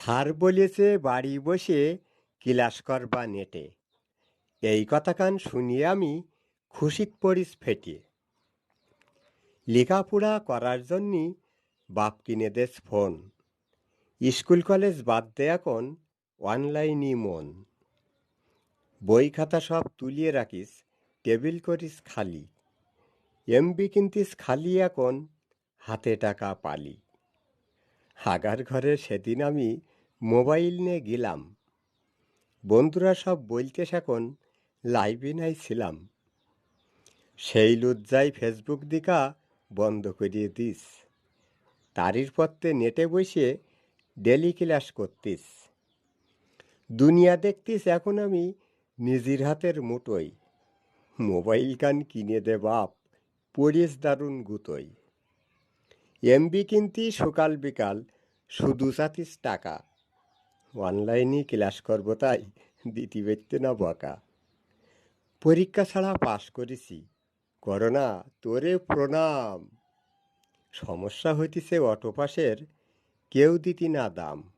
Sir বলেছে বাড়ি বসে ক্লাস করবা নেটে। এই কথা কান শুনিয়ে আমি খুশিত পড়িস ফেটে। লেখাপড়া করার জন্যে বাপ কিনে দেস ফোন। স্কুল কলেজ বাদ দে এখন অনলাইনই মন। বই খাতা সব তুলিয়ে রাখিস, টেবিল করিস খালি। এমবি কিনতিস খালি এখন, হাতে টাকা পালি। হাগার ঘরে সেদিন আমি মোবাইল নিয়ে গেলাম। বন্ধুরা সব বলতেস এখন লাইভে নাই ছিলাম। সেই লজ্জায় ফেসবুক দিকা বন্ধ করিয়ে দিস। তারির পত্রে নেটে বসে ডেলি ক্লাস করতিস। দুনিয়া দেখতিস এখন আমি নিজের হাতের মুঠোই। মোবাইল কান কিনে দে বাপ, পড়িস দারুণ গুতোই। এমবি কিনতি সকাল বিকাল, শুধু চাতিস টাকা। অনলাইনে ক্লাস করবো তাই দিতে পারতে না বকা। পরীক্ষা ছাড়া পাশ করেছি, করোনা তোরে প্রণাম। সমস্যা হইতেছে অটো পাসের, কেউ দিতি না দাম।